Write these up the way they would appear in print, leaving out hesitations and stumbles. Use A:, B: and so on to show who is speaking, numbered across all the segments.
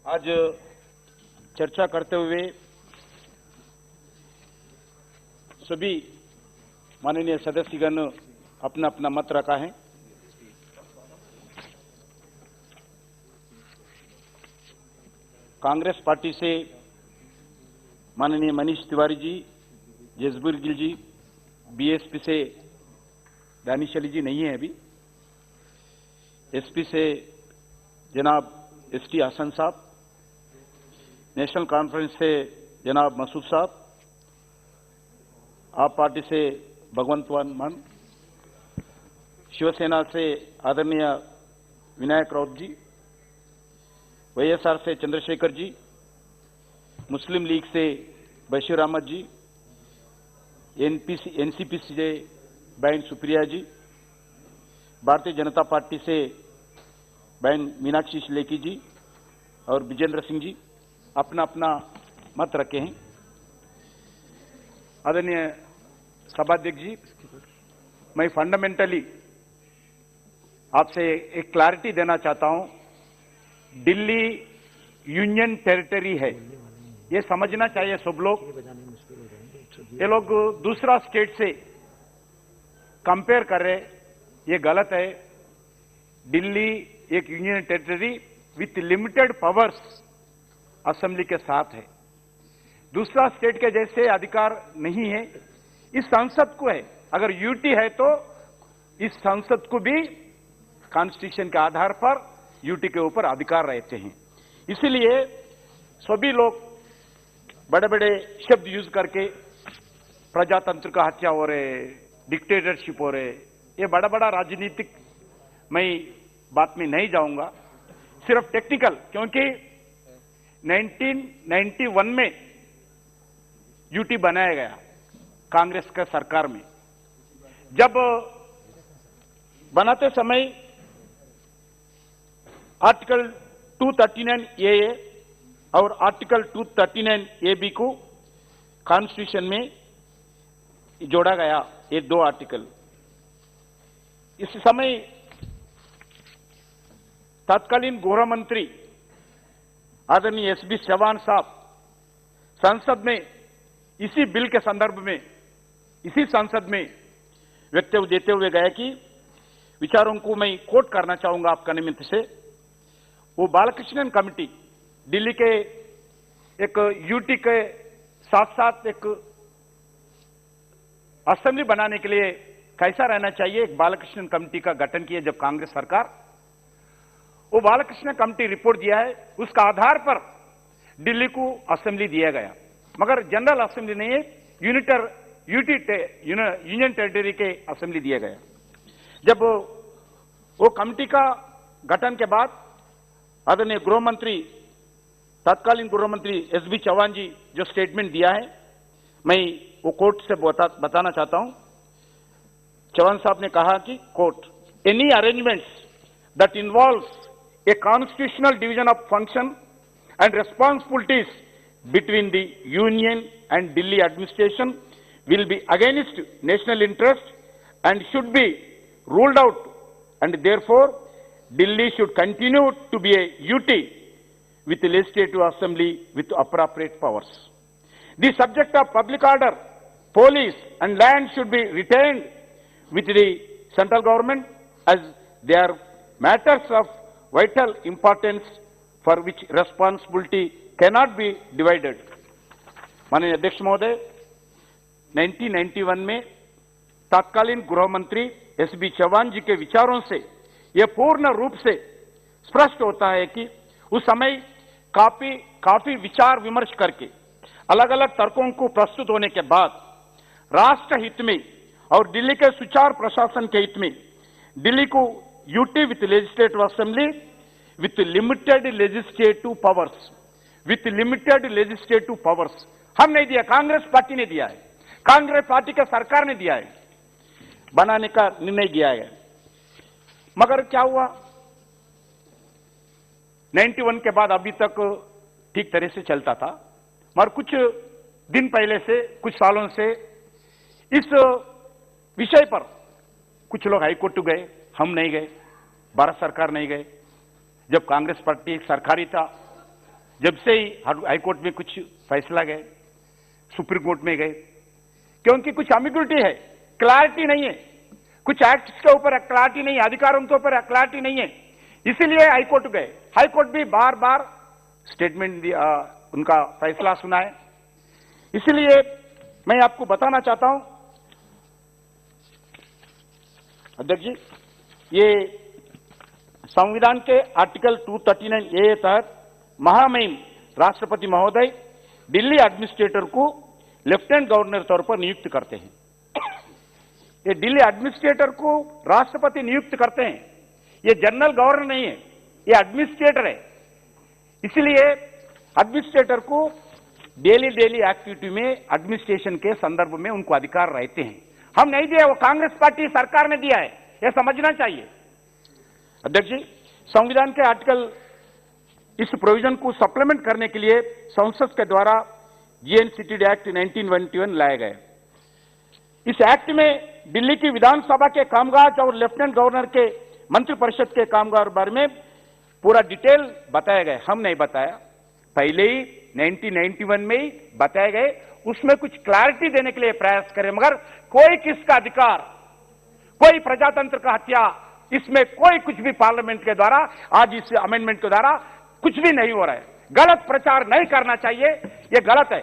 A: आज चर्चा करते हुए सभी माननीय सदस्यगण अपना अपना मत रखा है। कांग्रेस पार्टी से माननीय मनीष तिवारी जी, जसबीर गिल जी, बीएसपी से दानिश अली जी नहीं है अभी, एसपी से जनाब एसटी हसन साहब, नेशनल कॉन्फ्रेंस से जनाब मसूद साहब, आप पार्टी से भगवंत मान, शिवसेना से आदरणीय विनायक राउत जी, वाईएसआर से चंद्रशेखर जी, मुस्लिम लीग से बशीर अहमद जी, एनसीपी से बहन सुप्रिया जी, भारतीय जनता पार्टी से बहन मीनाक्षी लेखी जी और विजेंद्र सिंह जी अपना अपना मत रखे हैं। आदरणीय सभाध्यक्ष जी, मैं फंडामेंटली आपसे एक क्लैरिटी देना चाहता हूं। दिल्ली यूनियन टेरिटरी है, ये समझना चाहिए सब लोग। ये लोग दूसरा स्टेट से कंपेयर कर रहे, ये गलत है। दिल्ली एक union territory with limited powers assembly के साथ है, दूसरा स्टेट के जैसे अधिकार नहीं है। इस संसद को है, अगर यूटी है तो इस संसद को भी कॉन्स्टिट्यूशन के आधार पर यूटी के ऊपर अधिकार रहते हैं। इसीलिए सभी लोग बड़े बड़े शब्द यूज करके प्रजातंत्र का हत्या हो रहे, डिक्टेटरशिप हो रहे, ये बड़ा बड़ा राजनीतिक मैं बात में नहीं जाऊंगा, सिर्फ टेक्निकल, क्योंकि 1991 में यूटी बनाया गया कांग्रेस का सरकार में। जब बनाते समय आर्टिकल 239 ए और आर्टिकल 239 ए बी को कॉन्स्टिट्यूशन में जोड़ा गया, ये दो आर्टिकल। इस समय तत्कालीन गृह मंत्री आदरणीय एसबी चौहान साहब संसद में इसी बिल के संदर्भ में इसी संसद में वक्तव्य देते हुए गए कि विचारों को मैं कोट करना चाहूंगा आपका निमित्त से। वो बालकृष्णन कमेटी दिल्ली के एक यूटी के साथ साथ एक असेंबली बनाने के लिए कैसा रहना चाहिए, एक बालकृष्णन कमेटी का गठन किया जब कांग्रेस सरकार। वो बालकृष्ण कमेटी रिपोर्ट दिया है, उसका आधार पर दिल्ली को असेंबली दिया गया, मगर जनरल असेंबली नहीं है, यूनियन टेरिटरी के असेंबली दिया गया। जब वो कमेटी का गठन के बाद आदरणीय गृह मंत्री, तत्कालीन गृह मंत्री एसबी चौहान जी जो स्टेटमेंट दिया है, मैं वो कोर्ट से बताना चाहता हूं। चौहान साहब ने कहा कि court, any arrangements that involves a constitutional division of function and responsibilities between the union and Delhi administration will be against national interest and should be ruled out, and therefore Delhi should continue to be a UT with the legislative assembly with appropriate powers. The subject of public order, police and land should be retained with the central government as they are matters of vital importance for which responsibility cannot be divided. माननीय अध्यक्ष महोदय, 1991 में तत्कालीन गृह मंत्री SB Chauhan जी के विचारों से यह पूर्ण रूप से स्पष्ट होता है कि उस समय काफी विचार विमर्श करके अलग अलग तर्कों को प्रस्तुत होने के बाद राष्ट्र हित में और दिल्ली के सुचारू प्रशासन के हित में दिल्ली को UT with legislative assembly with limited legislative powers, हम नहीं दिया, कांग्रेस पार्टी ने दिया है, कांग्रेस पार्टी का सरकार ने दिया है, बनाने का निर्णय किया है। मगर क्या हुआ, 91 के बाद अभी तक ठीक तरह से चलता था, मगर कुछ दिन पहले से, कुछ सालों से इस विषय पर कुछ लोग हाईकोर्ट गए, हम नहीं गए, भारत सरकार नहीं गए। जब कांग्रेस पार्टी सरकारी था जब से ही हाईकोर्ट में कुछ फैसला गए, सुप्रीम कोर्ट में गए, क्योंकि कुछ एम्बिग्युइटी है, क्लैरिटी नहीं है, कुछ एक्ट्स के ऊपर क्लैरिटी नहीं है, अधिकारों के ऊपर क्लैरिटी नहीं है, इसीलिए हाईकोर्ट गए। हाईकोर्ट भी बार बार स्टेटमेंट दिया, उनका फैसला सुना है। इसलिए मैं आपको बताना चाहता हूं अध्यक्ष जी, ये संविधान के आर्टिकल 239A तहत महामहिम राष्ट्रपति महोदय दिल्ली एडमिनिस्ट्रेटर को लेफ्टिनेंट गवर्नर तौर पर नियुक्त करते हैं। ये दिल्ली एडमिनिस्ट्रेटर को राष्ट्रपति नियुक्त करते हैं, ये जनरल गवर्नर नहीं है, ये एडमिनिस्ट्रेटर है। इसलिए एडमिनिस्ट्रेटर को डेली एक्टिविटी में एडमिनिस्ट्रेशन के संदर्भ में उनको अधिकार रहते हैं। हम नहीं दिया, वो कांग्रेस पार्टी सरकार ने दिया है, यह समझना चाहिए। अध्यक्ष जी, संविधान के आर्टिकल इस प्रोविजन को सप्लीमेंट करने के लिए संसद के द्वारा GNCTD एक्ट 1921 लाए गए। इस एक्ट में दिल्ली की विधानसभा के कामकाज और लेफ्टिनेंट गवर्नर के मंत्रिपरिषद के कामकाज बारे में पूरा डिटेल बताया गया। हम नहीं बताया, पहले ही 1991 में ही बताए गए। उसमें कुछ क्लैरिटी देने के लिए प्रयास करें, मगर कोई किसका अधिकार, कोई प्रजातंत्र का हत्या, इसमें कोई कुछ भी पार्लियामेंट के द्वारा, आज इस अमेंडमेंट के द्वारा कुछ भी नहीं हो रहा है। गलत प्रचार नहीं करना चाहिए, ये गलत है।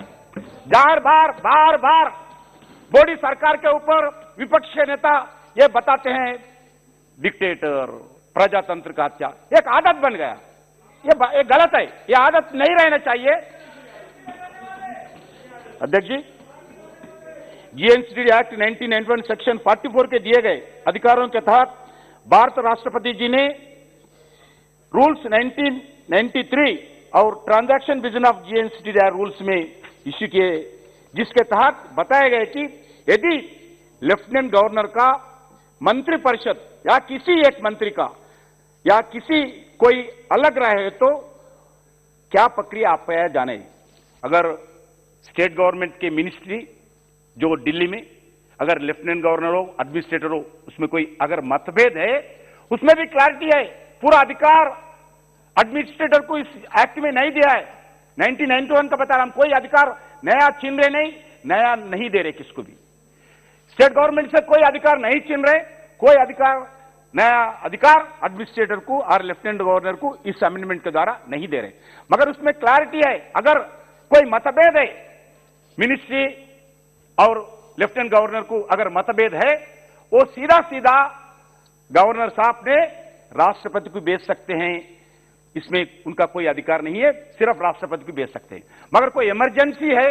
A: बार बार मोदी सरकार के ऊपर विपक्ष के नेता ये बताते हैं डिक्टेटर, प्रजातंत्र का हत्या, एक आदत बन गया। ये गलत है, ये आदत नहीं रहना चाहिए। अध्यक्ष जी, GNCTD एक्ट 1991 सेक्शन 44 के दिए गए अधिकारों के तहत भारत राष्ट्रपति जी ने रूल्स 1993 और transaction vision of GNCTD rules में इश्यू किए, जिसके तहत बताया गया कि यदि लेफ्टिनेंट गवर्नर का मंत्रिपरिषद या किसी एक मंत्री का या किसी कोई अलग रहे तो क्या प्रक्रिया अपनाया जाने। अगर स्टेट गवर्नमेंट के मिनिस्ट्री जो दिल्ली में, अगर लेफ्टिनेंट गवर्नर हो, एडमिनिस्ट्रेटर हो, उसमें कोई अगर मतभेद है, उसमें भी क्लैरिटी है। पूरा अधिकार एडमिनिस्ट्रेटर को इस एक्ट में नहीं दिया है। 1991 का बता रहा हम, कोई अधिकार नया छीन रहे नहीं, नया नहीं दे रहे किसको भी। स्टेट गवर्नमेंट से कोई अधिकार नहीं छीन रहे, कोई अधिकार, नया अधिकार एडमिनिस्ट्रेटर को और लेफ्टिनेंट गवर्नर को इस अमेंडमेंट के द्वारा नहीं दे रहे, मगर उसमें क्लैरिटी है। अगर कोई मतभेद है, मिनिस्ट्री और लेफ्टिनेंट गवर्नर को अगर मतभेद है, वो सीधा सीधा गवर्नर साहब ने राष्ट्रपति को भेज सकते हैं। इसमें उनका कोई अधिकार नहीं है, सिर्फ राष्ट्रपति को भेज सकते हैं। मगर कोई इमरजेंसी है,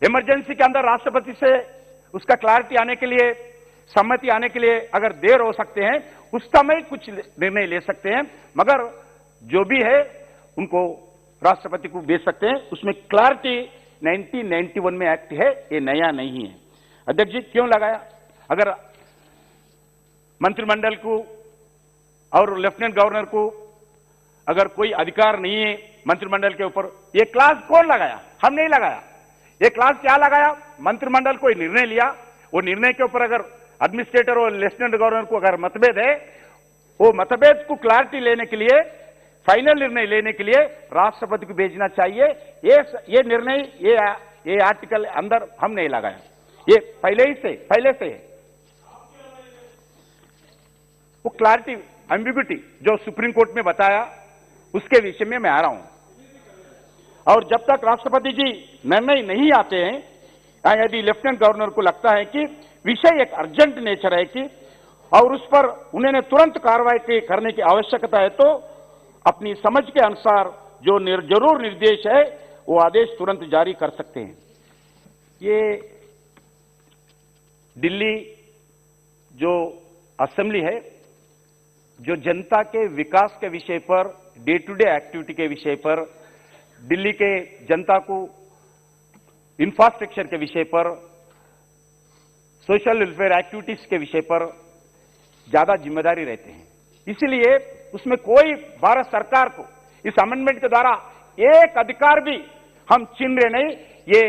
A: इमरजेंसी के अंदर राष्ट्रपति से उसका क्लैरिटी आने के लिए, सम्मति आने के लिए अगर देर हो सकते हैं, उस समय कुछ निर्णय ले सकते हैं, मगर जो भी है उनको राष्ट्रपति को भेज सकते हैं। उसमें क्लैरिटी 1991 में एक्ट है, ये नया नहीं है। अध्यक्ष जी, क्यों लगाया? अगर मंत्रिमंडल को और लेफ्टिनेंट गवर्नर को अगर कोई अधिकार नहीं है मंत्रिमंडल के ऊपर, ये क्लास कौन लगाया? हम नहीं लगाया। ये क्लास क्या लगाया? मंत्रिमंडल कोई निर्णय लिया, वो निर्णय के ऊपर अगर एडमिनिस्ट्रेटर और लेफ्टिनेंट गवर्नर को अगर मतभेद है, वो मतभेद को क्लैरिटी लेने के लिए, फाइनल निर्णय लेने के लिए राष्ट्रपति को भेजना चाहिए। ये निर्णय, ये आर्टिकल अंदर हम नहीं लगाया, ये पहले से है। वो क्लैरिटी, एम्बिग्युइटी जो सुप्रीम कोर्ट में बताया, उसके विषय में मैं आ रहा हूं। और जब तक राष्ट्रपति जी निर्णय नहीं आते हैं, यदि लेफ्टिनेंट गवर्नर को लगता है कि विषय एक अर्जेंट नेचर है कि और उस पर उन्हें तुरंत कार्रवाई करने की आवश्यकता है, तो अपनी समझ के अनुसार जो जरूर निर्देश है वो आदेश तुरंत जारी कर सकते हैं। ये दिल्ली जो असेंबली है, जो जनता के विकास के विषय पर, डे टू डे एक्टिविटी के विषय पर, दिल्ली के जनता को इंफ्रास्ट्रक्चर के विषय पर, सोशल वेलफेयर एक्टिविटीज के विषय पर ज्यादा जिम्मेदारी रहते हैं। इसलिए उसमें कोई भारत सरकार को इस अमेंडमेंट के द्वारा एक अधिकार भी हम छीन रहे नहीं। ये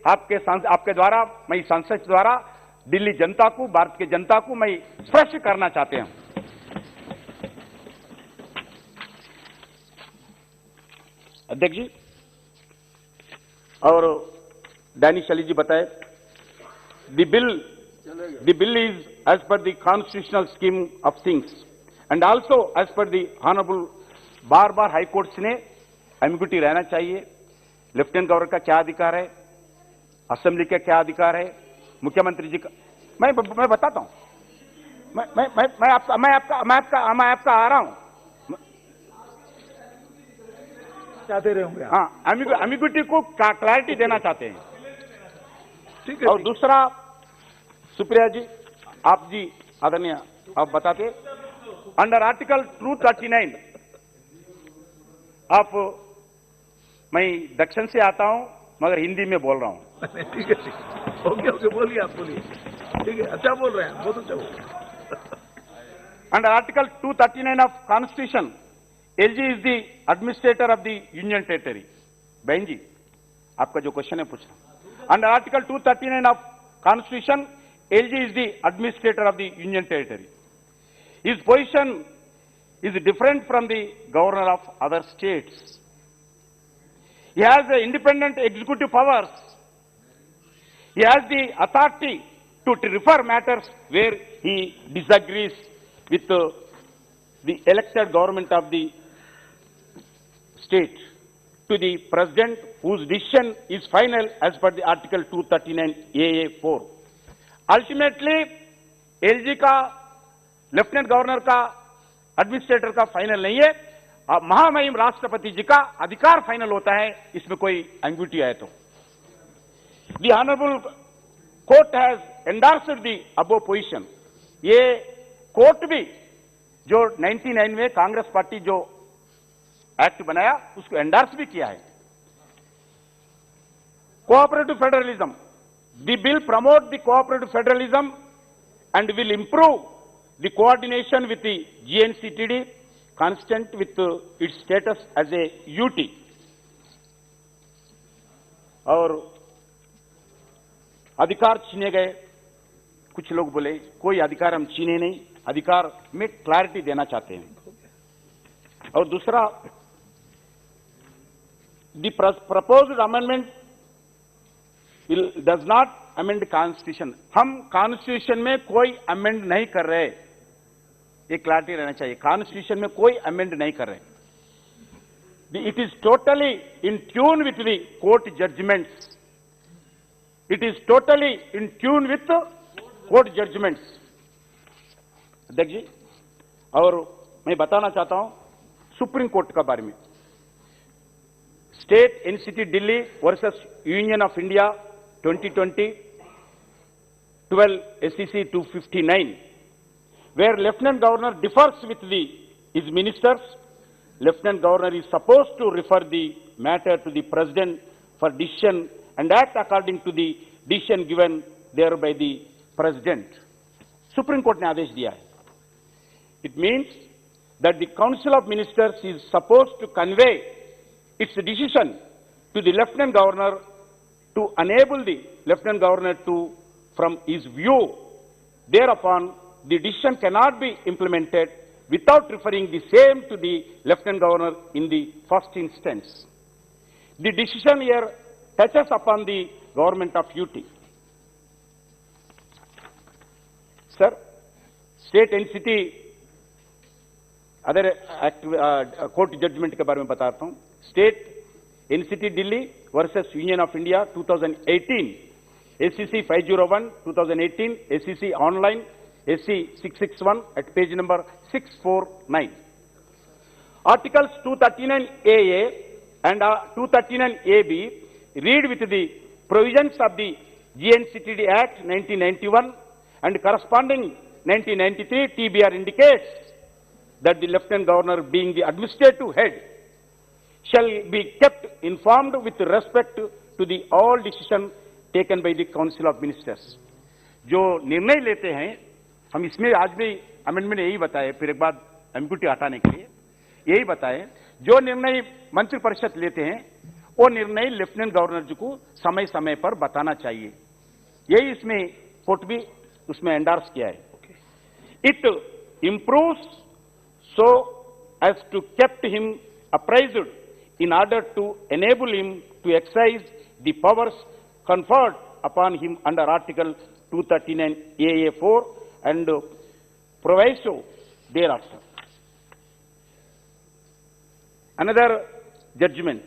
A: आपके द्वारा, मैं संसद द्वारा दिल्ली जनता को, भारत के जनता को मैं स्पष्ट करना चाहते हैं। अध्यक्ष जी और डैनी शैली जी बताए, the bill is as per the constitutional scheme of things and also as per the honourable bar high courts ने एम्बिग्यूटी रहना चाहिए। लेफ्टिनेंट गवर्नर का क्या अधिकार है, असेंबली का क्या अधिकार है, मुख्यमंत्री जी का, मैं बताता हूं। मैं आपका आ रहा हूं।
B: चाहते रहे होंगे।
A: हाँ, एम्बिग्यूटी को क्लैरिटी देना चाहते हैं।
B: ठीक है।
A: और दूसरा, सुप्रिया जी, आप जी आदरणीय, आप बताते अंडर आर्टिकल 239 आप, मैं दक्षिण से आता हूं मगर हिंदी में बोल रहा हूं।
B: ठीक है, ओके, बोलिए, आप बोलिए। ठीक है, अच्छा बोल रहे हैं, बहुत अच्छा बोल रहे हैं।
A: Under article 239 of constitution, LG is the administrator of the union territory. बहन जी, आपका जो क्वेश्चन है पूछना। Under article 239 of constitution, LG is the administrator of the union territory. His position is different from the governor of other states. He has the independent executive powers. He has the authority to refer matters where he disagrees with the elected government of the state to the president, whose decision is final as per the Article 239 AA4. Ultimately, LG का, lieutenant governor का, administrator का final नहीं है, महामहिम राष्ट्रपति जी का अधिकार final होता है, इसमें कोई एम्बिग्यूटी है तो। The honourable court has endorsed the above position. ये कोर्ट भी जो 99 में कांग्रेस पार्टी जो एक्ट बनाया उसको एंडोर्स भी किया है। Cooperative federalism, the bill promote the cooperative federalism and will improve the coordination with the GNCTD, consistent with its status as a UT. और अधिकार छीने गए, कुछ लोग बोले कोई अधिकार हम छीने नहीं, अधिकार में क्लैरिटी देना चाहते हैं। और दूसरा, the proposed amendment does not amend constitution. हम कॉन्स्टिट्यूशन में कोई अमेंड नहीं कर रहे, ये क्लैरिटी रहना चाहिए। कॉन्स्टिट्यूशन में कोई अमेंड नहीं कर रहे। It is totally in tune with the court judgments. It is totally in tune with court judgments. अध्यक्ष जी, और मैं बताना चाहता हूं सुप्रीम कोर्ट का बारे में। State NCT Delhi versus Union of India 2020 12 SCC 259, where Lieutenant Governor differs with his ministers. Lieutenant Governor is supposed to refer the matter to the President for decision and act according to the decision given there by the President. Supreme Court ने आदेश दिया है. It means that the Council of Ministers is supposed to convey its decision to the Lieutenant Governor to enable the Lieutenant Governor to, from his view, thereupon the decision cannot be implemented without referring the same to the Lieutenant Governor in the first instance. The decision here touches upon the government of UT. Sir, state NCT other court judgment के बारे में बताता हूं। State NCT Delhi versus Union of India 2018, SCC 501 2018, SCC online SC 661 at page number 649. Articles 239AA and 239AB read with the provisions of the GNCTD Act 1991 and corresponding 1993 TBR indicates that the Lieutenant Governor, being the administrative head, shall be kept informed with respect to the all decision taken by the Council of Ministers. जो निर्णय लेते हैं, हम इसमें आज भी amendment यही बताए, फिर एक बार एम्बिग्यूटी हटाने के लिए यही बताए, जो निर्णय मंत्रिपरिषद लेते हैं वो निर्णय लेफ्टिनेंट गवर्नर जी को समय समय पर बताना चाहिए। यही इसमें कोर्ट भी उसमें एंडोर्स किया है। It improves so as to kept him apprised in order to enable him to exercise the powers conferred upon him under Article 239 AA4 and proviso thereafter. Another judgment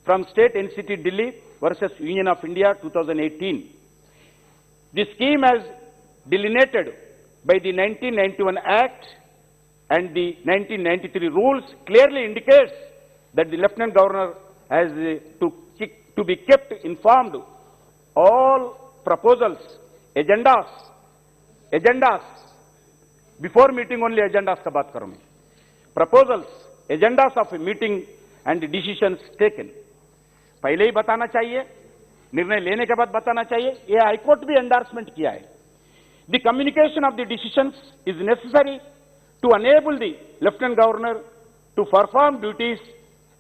A: from State NCT Delhi versus Union of India 2018. The scheme as delineated by the 1991 Act and the 1993 rules clearly indicates that the Lieutenant Governor has to be kept informed all proposals, agendas, before meeting only agendas का बात करूं मैं, proposals, agendas of a meeting and decisions taken. पहले ही बताना चाहिए, निर्णय लेने के बाद बताना चाहिए, ये हाईकोर्ट भी एंडोर्समेंट किया है. The communication of the decisions is necessary to enable the Lieutenant Governor to perform duties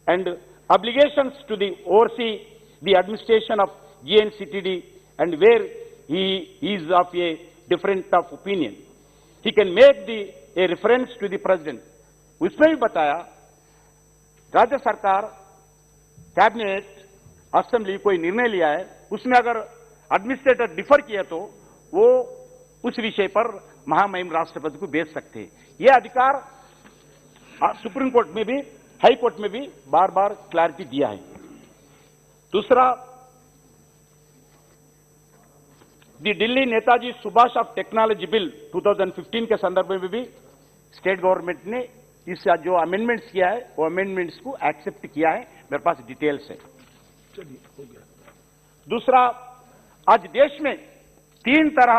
A: and obligations to the oversee the administration of GNCTD, and where he is of a different of opinion, he can make a reference to the President. उसमें भी बताया राज्य सरकार cabinet assembly कोई निर्णय लिया है, उसमें अगर एडमिनिस्ट्रेटर डिफर किया तो वो उस विषय पर महामहिम राष्ट्रपति को भेज सकते हैं. यह अधिकार सुप्रीम कोर्ट में भी, हाई कोर्ट में भी बार बार क्लैरिटी दिया है. दूसरा, the Delhi Netaji Subhas of technology bill 2015 के संदर्भ में भी स्टेट गवर्नमेंट ने इस जो अमेंडमेंट्स किया है वो अमेंडमेंट्स को एक्सेप्ट किया है. मेरे पास डिटेल्स है. दूसरा, आज देश में 3 तरह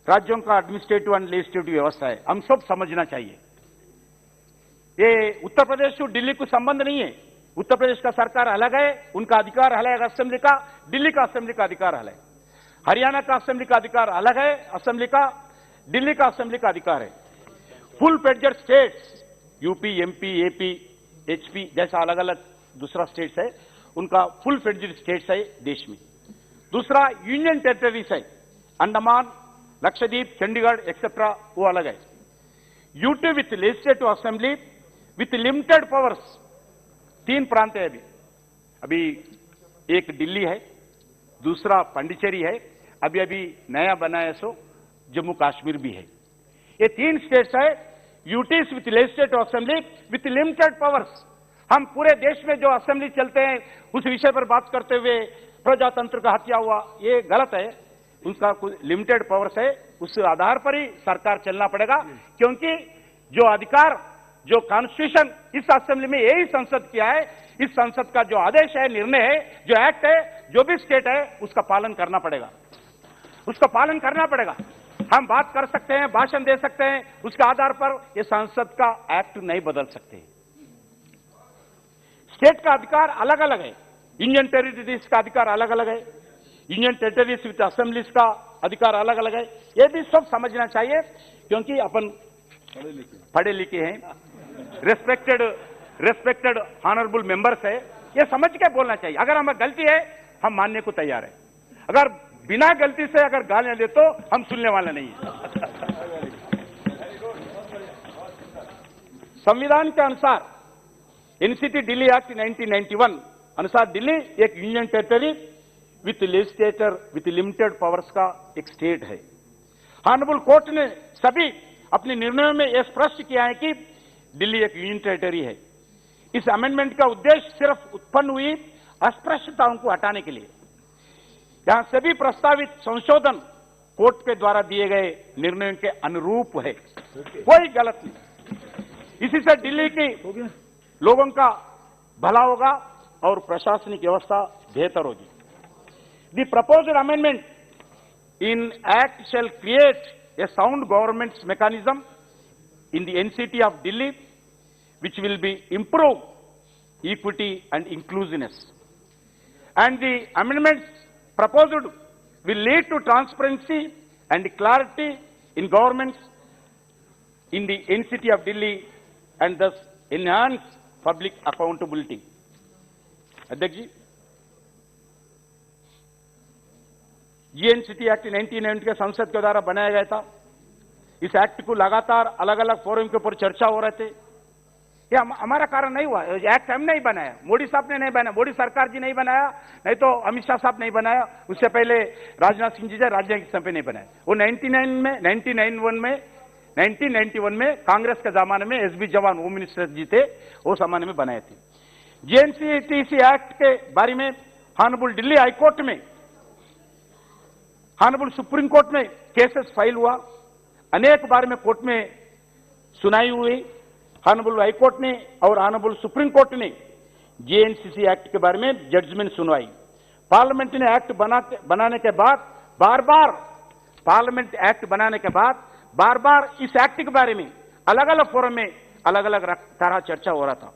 A: राज्यों का एडमिनिस्ट्रेटिव एंड लेजिस्लेटिव व्यवस्था है. हम सब समझना चाहिए. ये उत्तर प्रदेश और दिल्ली को संबंध नहीं है. उत्तर प्रदेश का सरकार अलग है, उनका अधिकार अलग है असेंबली का, दिल्ली का असेंबली का अधिकार अलग है. हरियाणा का असेंबली का अधिकार अलग है असेंबली का, दिल्ली का असेंबली का अधिकार है. Full fledged states, UP, MP, AP, HP जैसा अलग अलग दूसरा स्टेट्स है, उनका फुल फ्लेड्जेड स्टेट्स है देश में. दूसरा, यूनियन टेरिटरीज है, अंडमान, लक्षद्वीप, चंडीगढ़ एक्सेट्रा, वो अलग है. UT with legislative assembly with limited powers. 3 प्रांत है अभी एक दिल्ली है, दूसरा पांडिचेरी है, अभी नया बनाया सो जम्मू कश्मीर भी है. ये 3 स्टेट्स है, UTs with legislative assembly with limited powers. हम पूरे देश में जो असेंबली चलते हैं उस विषय पर बात करते हुए प्रजातंत्र का हत्या हुआ, ये गलत है. उसका कुछ लिमिटेड पावर्स है, उस आधार पर ही सरकार चलना पड़ेगा. क्योंकि जो अधिकार, जो कॉन्स्टिट्यूशन इस असेंबली में यही संसद किया है, इस संसद का जो आदेश है, निर्णय है, जो एक्ट है, जो भी स्टेट है उसका पालन करना पड़ेगा. उसका पालन करना पड़ेगा. हम बात कर सकते हैं, भाषण दे सकते हैं, उसके आधार पर ये संसद का एक्ट नहीं बदल सकते. स्टेट का अधिकार अलग अलग है, यूनियन टेरिटरीज का अधिकार अलग अलग है, यूनियन टेरिटरीज विथ असेंबलीज का अधिकार अलग अलग है. ये भी सब समझना चाहिए क्योंकि अपन पढ़े लिखे हैं, रेस्पेक्टेड ऑनरेबल मेंबर्स है. ये समझ के बोलना चाहिए. अगर हमें गलती है हम मानने को तैयार है, अगर बिना गलती से अगर गालियां दे तो हम सुनने वाले नहीं है. संविधान के अनुसार एनसीटी दिल्ली एक्ट 1991 अनुसार दिल्ली एक union territory with legislator with limited powers का एक स्टेट है. ऑनरेबल कोर्ट ने सभी अपने निर्णयों में यह स्पष्ट किया है कि दिल्ली एक यूनियन टेरिटरी है. इस अमेंडमेंट का उद्देश्य सिर्फ उत्पन्न हुई अस्पष्टताओं को हटाने के लिए. यहां सभी प्रस्तावित संशोधन कोर्ट के द्वारा दिए गए निर्णयों के अनुरूप है, कोई गलत नहीं. इसी से दिल्ली की लोगों का भला होगा और प्रशासनिक व्यवस्था बेहतर होगी. The proposed amendment in Act shall create a sound governance mechanism in the NCT of Delhi, which will be improve equity and inclusiveness. And the amendments proposed will lead to transparency and clarity in governments in the NCT of Delhi and thus enhance public accountability. अध्यक्ष जी, GNCT act 1990 के संसद के द्वारा बनाया गया था. इस act को लगातार अलग अलग फोरम के ऊपर चर्चा हो रहे थे. ये हमारा कारण नहीं हुआ। एक्ट हमने नहीं बनाया, मोदी साहब ने नहीं बनाया, मोदी सरकार जी नहीं बनाया, नहीं तो अमित शाह साहब नहीं बनाया, उससे पहले राजनाथ सिंह जी राजनीतिक समय नहीं बनाया। वो 1991 में कांग्रेस के जमाने में एसबी जवान होम मिनिस्टर जी थे, वो जमाने में बनाए थे। जेएनसीटीसी एक्ट के बारे में ऑनरेबल दिल्ली हाईकोर्ट में, ऑनरेबल सुप्रीम कोर्ट में केसेस फाइल हुआ, अनेक बार में कोर्ट में सुनाई हुई। ऑनरेबल हाईकोर्ट ने और ऑनरेबल सुप्रीम कोर्ट ने जेएनसीसी एक्ट के बारे में जजमेंट सुनवाई। पार्लियामेंट ने एक्ट बनाने के बाद बार बार, पार्लियामेंट एक्ट बनाने के बाद बार बार इस एक्ट के बारे में अलग अलग फोरम में अलग अलग तरह चर्चा हो रहा था,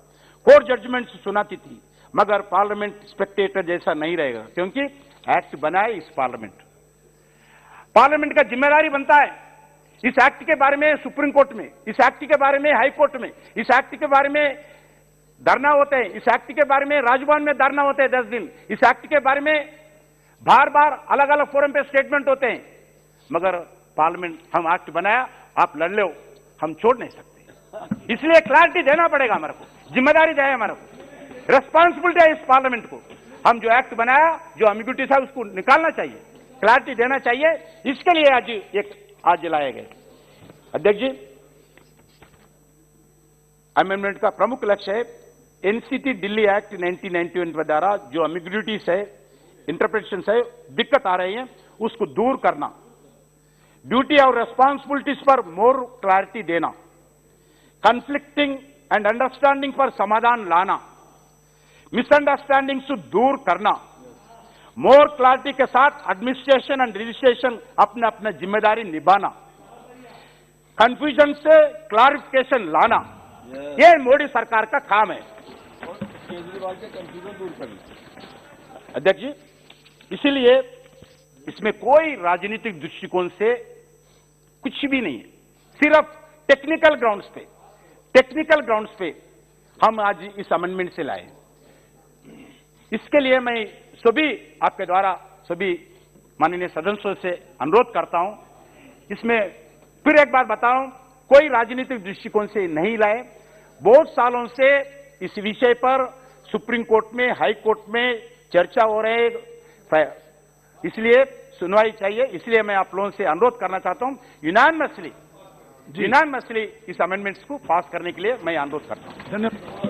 A: कोर्ट जजमेंट सुनाती थी, मगर पार्लियामेंट स्पेक्टेटर जैसा नहीं रहेगा, क्योंकि एक्ट बनाए इस पार्लियामेंट का जिम्मेदारी बनता है इस एक्ट के बारे में सुप्रीम कोर्ट में, इस एक्ट के बारे में हाई कोर्ट में, इस एक्ट के बारे में धरना होते हैं, इस एक्ट के बारे में राजभवन में धरना होते हैं 10 दिन, इस एक्ट के बारे में बार बार अलग अलग फोरम पे स्टेटमेंट होते हैं, मगर पार्लियामेंट हम एक्ट बनाया, आप लड़ लो, हम छोड़ नहीं सकते। इसलिए क्लैरिटी देना पड़ेगा हमारे को, जिम्मेदारी है हमारे को, रेस्पॉन्सिबिलिटी है इस पार्लियामेंट को। हम जो एक्ट बनाया, जो एम्बिग्यूटी था, उसको निकालना चाहिए, क्लैरिटी देना चाहिए। इसके लिए आज लाए गए। अध्यक्ष जी, अमेंडमेंट का प्रमुख लक्ष्य है एनसीटी दिल्ली एक्ट 1991 के द्वारा जो एम्बिग्यूटीज है, इंटरप्रिटेशन है, दिक्कत आ रही है, उसको दूर करना, ड्यूटी और रेस्पॉन्सिबिलिटीज पर मोर क्लैरिटी देना, कन्फ्लिक्टिंग एंड अंडरस्टैंडिंग पर समाधान लाना, मिसअंडरस्टैंडिंग से दूर करना, मोर क्लैरिटी के साथ एडमिनिस्ट्रेशन एंड रजिस्ट्रेशन अपना अपना जिम्मेदारी निभाना, कंफ्यूजन से क्लैरिफिकेशन लाना, ये मोदी सरकार का काम है।
B: केजरीवाल के कंफ्यूजन दूर करना।
A: अध्यक्ष जी, इसीलिए इसमें कोई राजनीतिक दृष्टिकोण से कुछ भी नहीं है, सिर्फ टेक्निकल ग्राउंड्स पे हम आज इस अमेंडमेंट से लाए। इसके लिए मैं सभी आपके द्वारा सभी माननीय सदस्यों से अनुरोध करता हूं, इसमें फिर एक बार बताऊं, कोई राजनीतिक दृष्टिकोण से नहीं लाए। बहुत सालों से इस विषय पर सुप्रीम कोर्ट में, हाई कोर्ट में चर्चा हो रहे, इसलिए सुनवाई चाहिए। इसलिए मैं आप लोगों से अनुरोध करना चाहता हूं, यूनानिमसली इस अमेंडमेंट्स को पास करने के लिए मैं अनुरोध करता हूं।
B: धन्यवाद।